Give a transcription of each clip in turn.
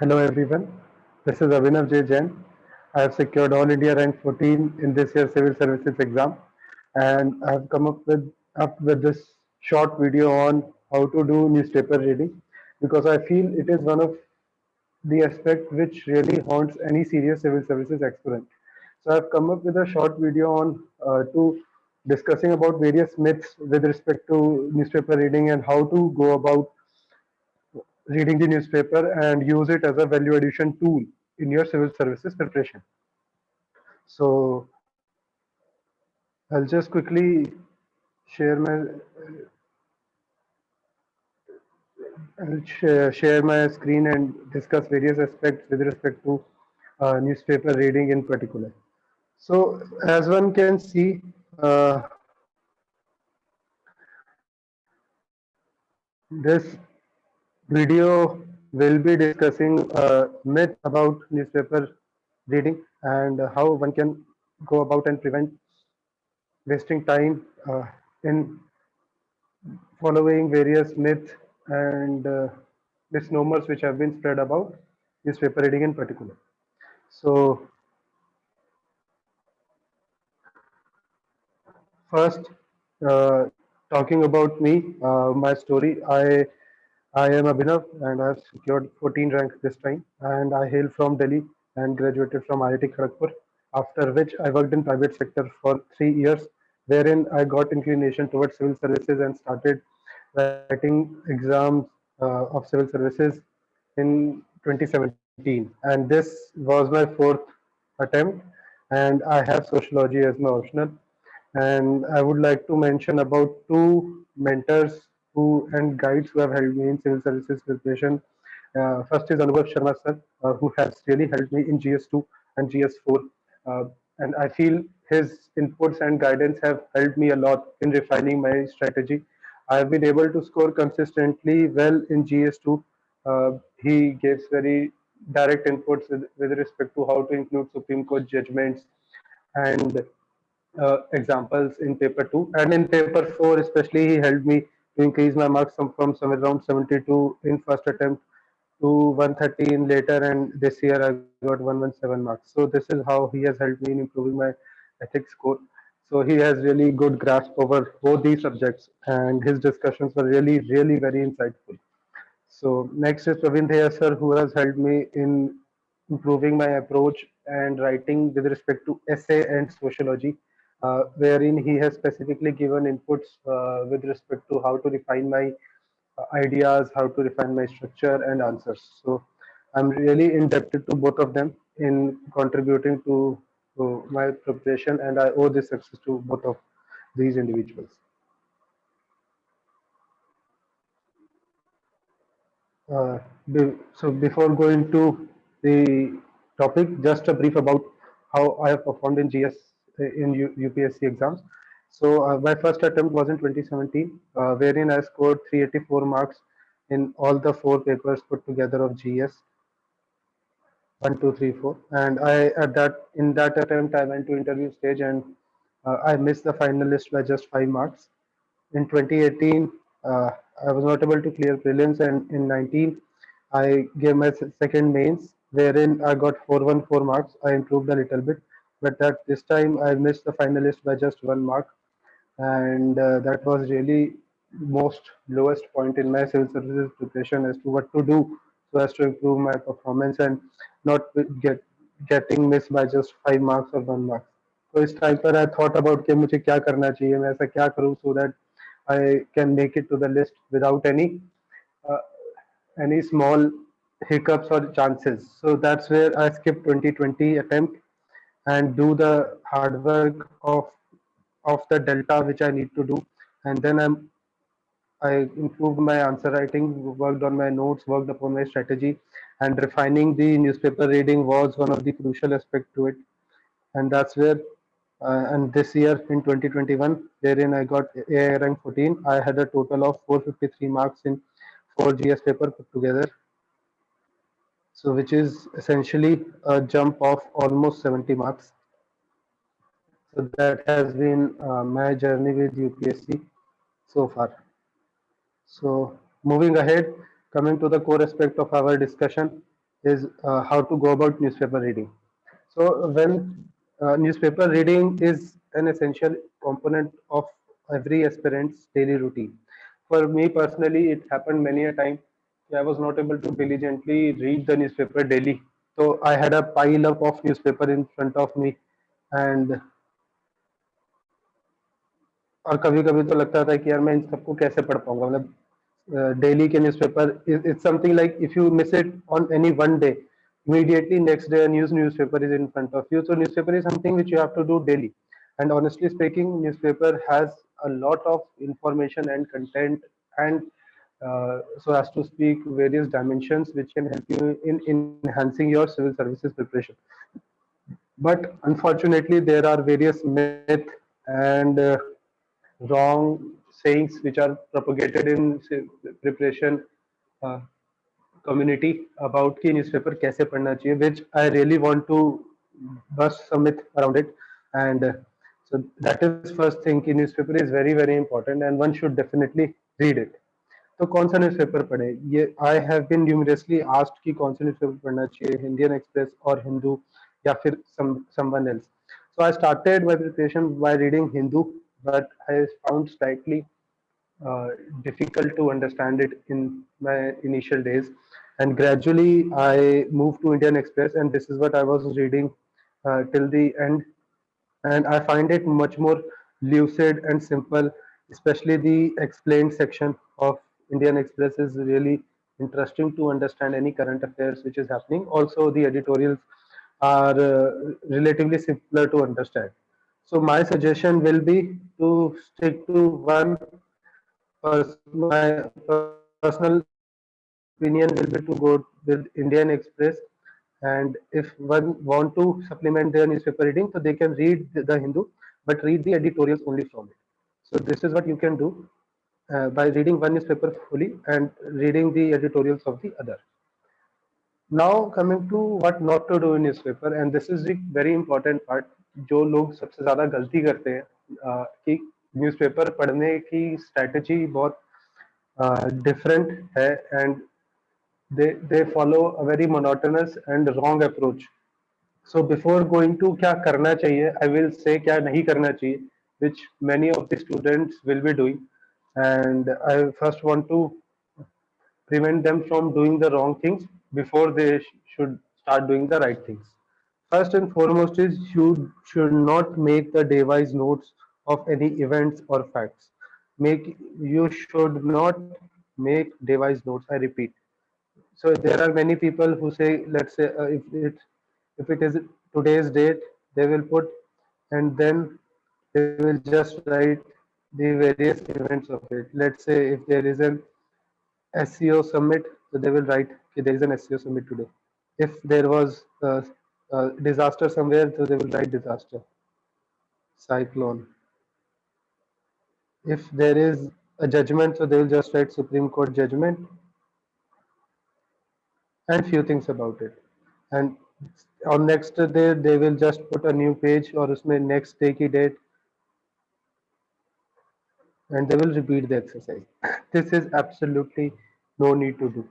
Hello everyone, this is ABHINAV J JAIN. I have secured All India rank 14 in this year's Civil Services exam, and I have come up with this short video on how to do newspaper reading, because I feel it is one of the aspect which really haunts any serious civil services aspirant. So I've come up with a short video on to discussing about various myths with respect to newspaper reading and how to go about reading the newspaper and use it as a value addition tool in your civil services preparation. So I'll just quickly share my share my screen and discuss various aspects with respect to newspaper reading in particular. So as one can see, this video will be discussing myth about newspaper reading and how one can go about and prevent wasting time in following various myths and misnomers which have been spread about newspaper reading in particular. So, first, uh, talking about me, my story, I am Abhinav and I have secured 14 rank this time, and I hail from Delhi and graduated from IIT Kharagpur. After which I worked in private sector for 3 years, wherein I got inclination towards civil services and started writing exams of civil services in 2017. And this was my fourth attempt, and I have sociology as my optional. And I would like to mention about two mentors who and guides who have helped me in civil services preparation. First is Anubhav Sharma sir, who has really helped me in GS2 and GS4. Uh, and I feel his inputs and guidance have helped me a lot in refining my strategy. I have been able to score consistently well in GS2. He gives very direct inputs with respect to how to include Supreme Court judgments and examples in paper 2, and in paper 4 especially he helped me to increase my marks from somewhere around 72 in first attempt to 130 in later, and this year I got 117 marks. So this is how he has helped me in improving my ethics score. So he has really good grasp over both these subjects, and his discussions were really very insightful. So next is Praveen Thea sir, who has helped me in improving my approach and writing with respect to essay and sociology, wherein he has specifically given inputs with respect to how to refine my ideas, how to refine my structure and answers. So I'm really indebted to both of them in contributing to my preparation, and I owe this success to both of these individuals. Uh, so before going to the topic, just a brief about how I have performed in GS in UPSC exams. So my first attempt was in 2017, wherein I scored 384 marks in all the four papers put together of GS 1, 2, 3, 4. And I at that in that attempt I went to interview stage, and I missed the finalist by just 5 marks. In 2018, I was not able to clear prelims, and in 19, I gave my second mains, wherein I got 414 marks. I improved a little bit, but that this time I missed the finalist by just 1 mark, and that was really most lowest point in my civil services preparation as to what to do so as to improve my performance and not getting missed by just 5 marks or 1 mark. तो इस time पर I thought about कि मुझे क्या करना चाहिए, मैं ऐसा क्या करूं so that I can make it to the list without uh, any small hiccups or chances. So that's where I skipped 2020 attempt and do the hard work of the delta which I need to do, and then I improved my answer writing, worked on my notes, worked upon my strategy, and refining the newspaper reading was one of the crucial aspect to it. And that's where, and this year in 2021, wherein I got AI rank 14, I had a total of 453 marks in 4 GS paper put together. So which is essentially a jump of almost 70 marks. So that has been my journey with UPSC so far. So moving ahead, coming to the core aspect of our discussion. is how to go about newspaper reading. So when newspaper reading is an essential component of every aspirant's daily routine. For me personally, it happened many a time. I was not able to diligently read the newspaper daily. So I had a pile up of newspaper in front of me, and और कभी कभी तो लगता था कि यार मैं इन सबको कैसे पढ़ पाऊंगा मतलब डेली के newspaper it's something like if you miss it on any one day immediately next day a newspaper is in front of you. So newspaper is something which you have to do daily, and honestly speaking newspaper has a lot of information and content, and so as to speak various dimensions which can help you in enhancing your civil services preparation. But unfortunately there are various myth and wrong sayings which are propagated in preparation uh, community about कि newspaper कैसे पढ़ना चाहिए, which I really want to bust some myth around it. And so that is first thing कि newspaper is very very important and one should definitely read it. तो कौन सा newspaper पढ़े, ये आई हैव बीन न्यूमरसली आस्क्ड कि कौन सा newspaper पढ़ना चाहिए, इंडियन एक्सप्रेस और हिंदू या फिर someone else. So I started my preparation by reading Hindu, but I found slightly uh, difficult to understand it in my initial days. And gradually, I moved to Indian Express, and this is what I was reading till the end. And I find it much more lucid and simple, especially the explained section of Indian Express is really interesting to understand any current affairs which is happening. Also, the editorials are relatively simpler to understand. So my suggestion will be to stick to one. My personal opinion will be to go with Indian Express, and if one want to supplement their newspaper reading, so they can read the Hindu, but read the editorials only from it. So this is what you can do by reading one newspaper fully and reading the editorials of the other. Now coming to what not to do in newspaper, and this is a very important part. जो लोग सबसे ज़्यादा गलती करते हैं कि newspaper पढ़ने की स्ट्रैटेजी बहुत different है, and they follow a very monotonous and wrong approach. So before going to क्या करना चाहिए, I will say क्या नहीं करना चाहिए, which many of the students will be doing, and I first want to prevent them from doing the wrong things before they should start doing the right things. First and foremost is you should not make the device notes of any events or facts. Make You should not make device notes. I repeat. So there are many people who say, let's say, if it is today's date, they will put, and then they will just write the various events of it. Let's say if there is an SEO summit, so they will write that there is an SEO summit today. If there was a disaster somewhere, so they will write disaster, cyclone. If there is a judgment, so they will just write Supreme Court judgment and few things about it. And on next day, they will just put a new page or usme next day ki date, and they will repeat the exercise. This is absolutely no need to do.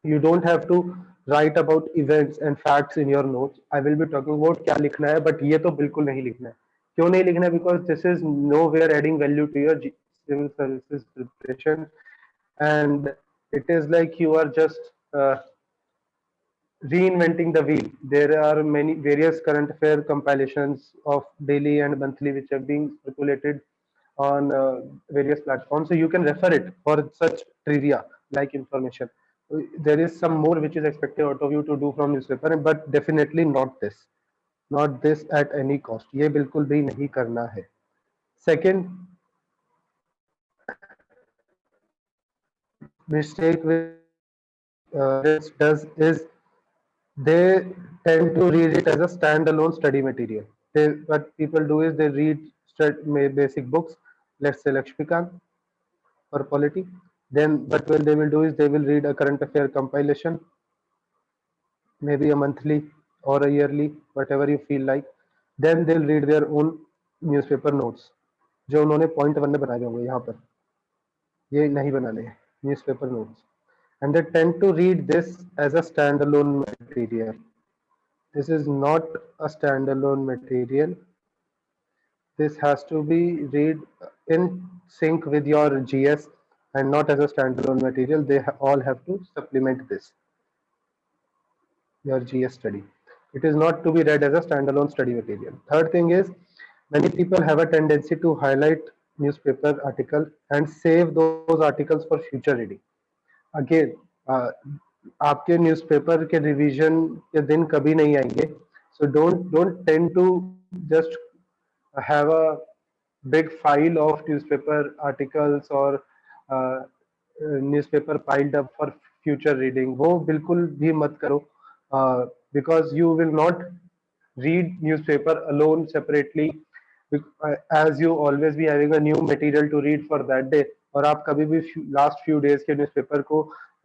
You don't have to write about events and facts in your notes. I will be talking about क्या लिखना है, but ये तो बिल्कुल नहीं लिखना है. क्यों नहीं लिखना है? Because this is nowhere adding value to your civil services preparation, and it is like you are just reinventing the wheel. There are many various current affair compilations of daily and monthly which are being circulated on various platforms. So you can refer it for such trivia like information. There is some more which is expected out of you to do from newspaper, but definitely not this. Not this at any cost. ये बिल्कुल भी नहीं करना है. Second mistake which students does is they tend to read it as a standalone study material. What people do is they read basic books, let's say Lakshmikant or polity. Then, but what they will do is they will read a current affair compilation, maybe a monthly or a yearly, whatever you feel like. Then they'll read their own newspaper notes, जो उन्होंने point one में बनाए होंगे. यहाँ पर ये नहीं बनाने हैं newspaper notes. and they tend to read this as a standalone material. This is not a standalone material. This has to be read in sync with your GS and not as a standalone material. They all have to supplement this, your GS study. It is not to be read as a standalone study material. Third thing is, many people have a tendency to highlight newspaper article and save those articles for future reading. Again, आपके newspaper के revision के दिन कभी नहीं आएंगे. So don't tend to just have a big file of newspaper articles or uh, newspaper piled up for future reading. वो बिल्कुल भी मत करो, because you will not read newspaper alone separately, as you always be having a new material to read for that day. और आप कभी भी last few days के न्यूज़पेपर को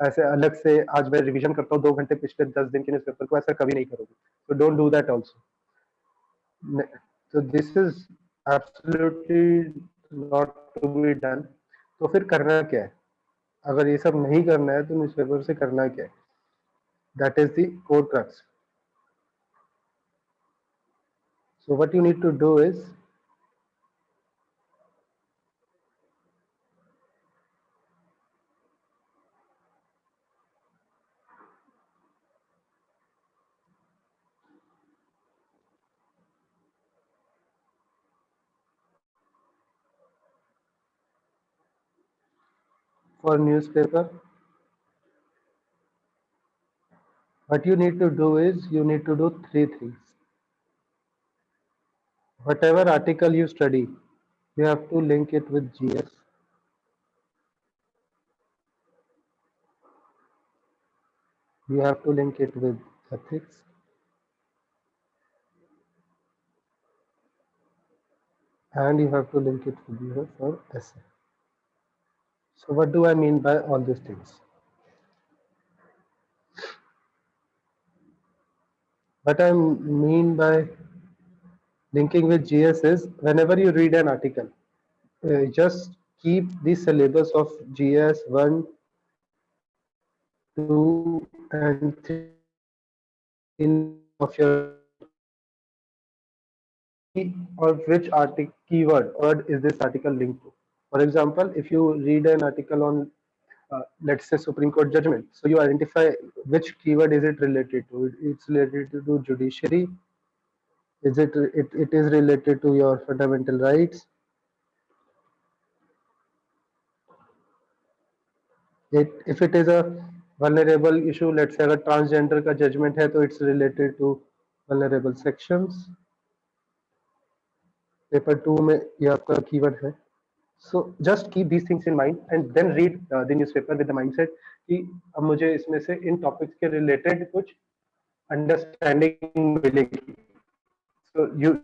ऐसे अलग से, आज मैं रिवीजन करता हूँ 2 घंटे पिछले 10 दिन के न्यूज़पेपर को, ऐसा कभी नहीं करोगे. So don't do that also. So this is absolutely not to be done. तो फिर करना क्या है? अगर ये सब नहीं करना है तो न्यूज़पेपर से करना क्या है? That is the core crux. So what you need to do is, for newspaper, what you need to do is, you need to do three things. Whatever article you study, you have to link it with GS. You have to link it with ethics, and you have to link it with your essay. So what do I mean by all these things? What I mean by linking with GS is, whenever you read an article, just keep the syllabus of GS 1, 2, and 3 in of your or which article keyword word is this article linked to. For example, if you read an article on, let's say, Supreme Court judgment, so you identify which keyword is it related to. It's related to judiciary. Is it is related to your fundamental rights. If it is a vulnerable issue, let's say अगर transgender का judgment है तो it's related to vulnerable sections. Paper 2 में ये आपका keyword है. So just keep these things in mind and then read the newspaper with the mindset कि अब मुझे इसमें से इन topics के related कुछ understanding मिलेगी. So you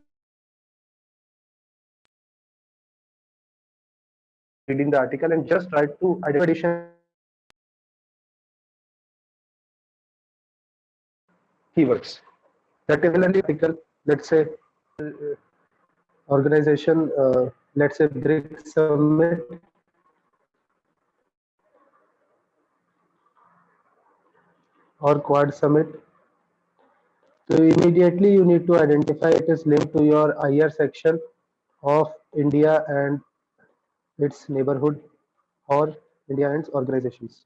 reading the article and just try to identify keywords. That is an article, let's say, organization, let's say BRIC Summit or Quad Summit. So immediately you need to identify it is linked to your IR section of India and its neighborhood or India and its organizations.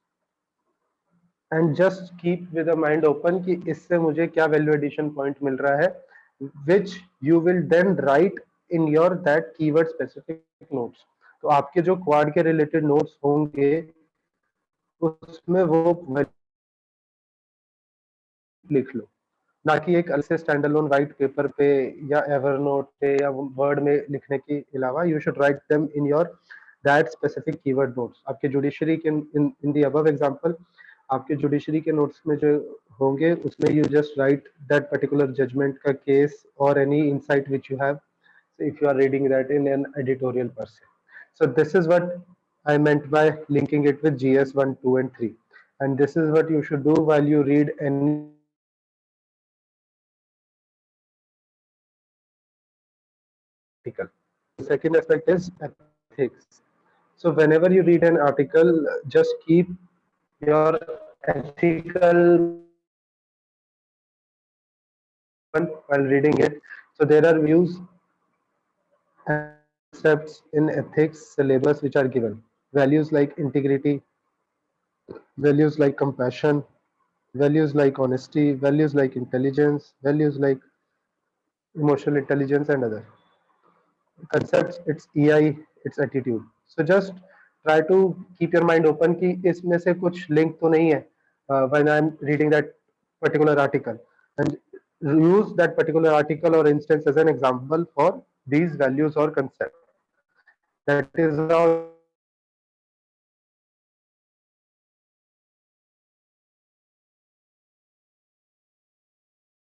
And just keep with the mind open कि इससे मुझे क्या value addition point मिल रहा है, which you will then write in your that keyword specific notes. तो आपके जो quad के related notes होंगे उसमें वो लिख लो, ना कि एक अलग से स्टैंडअलोन वाइट पेपर पे या एवरनोट पे या वर्ड में लिखने के अलावा. You should write them in your that specific keyword notes. आपके जुडिशरी के इन द अबव एग्जांपल, आपके जुडिशरी के नोट्स में जो होंगे उसमें you just write that particular judgement का केस और any insight which you have if you are reading that in an editorial per se. So this is what I meant by linking it with GS 1, 2 and 3, and this is what you should do while you read any article. The second aspect is ethics. So whenever you read an article, just keep your ethical mindset should be open while reading it. So there are views and concepts in ethics syllabus which are given. Values like integrity, values like compassion, values like honesty, values like intelligence, values like emotional intelligence and other concepts. It's EI, it's attitude. So just try to keep your mind open कि इसमें से कुछ link तो नहीं है when I'm reading that particular article, and use that particular article or instance as an example for these values or concepts. That is how you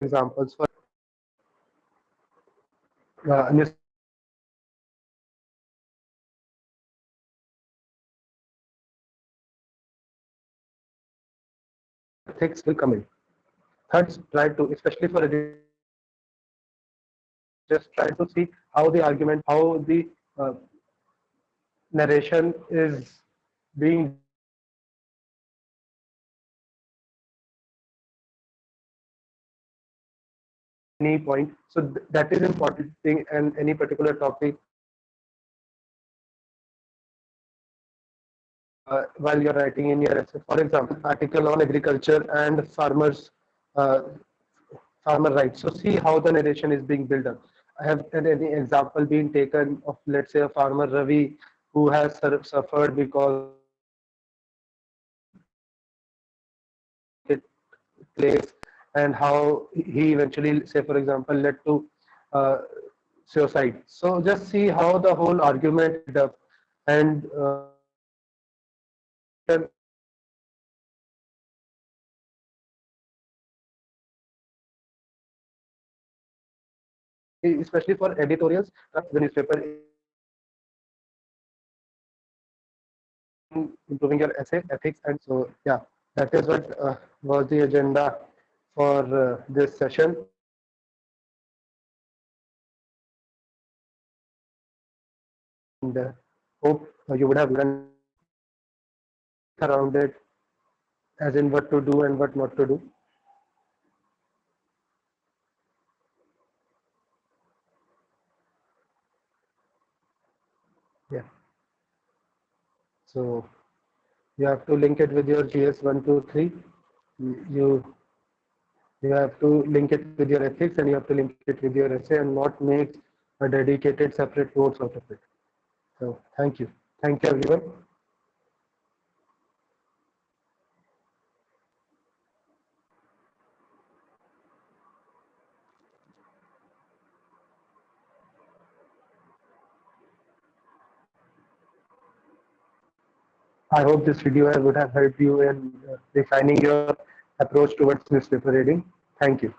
can examples for newspaper reading. That's where ethics will come in. Third, try to, especially for education purpose, just try to see how the argument, how the narration is being delivered at any point. So that is important thing, and any particular topic while you're writing in your essay. For example, article on agriculture and uh, farmer rights. So see how the narration is being built up. I have an example being taken of, let's say, a farmer Ravi who has suffered because of market place, and how he eventually, say for example, led to uh, suicide. So just see how the whole argument is built up, and narration especially for editorials, the newspaper improving your essay ethics. And so yeah, that is what was the agenda for this session, and hope you would have learned around it, as in what to do and what not to do. Yeah, so you have to link it with your GS 123. You have to link it with your ethics, and you have to link it with your essay, and not make a dedicated separate notes out of it. So thank you everyone. I hope this video would have helped you in refining your approach towards newspaper reading. Thank you.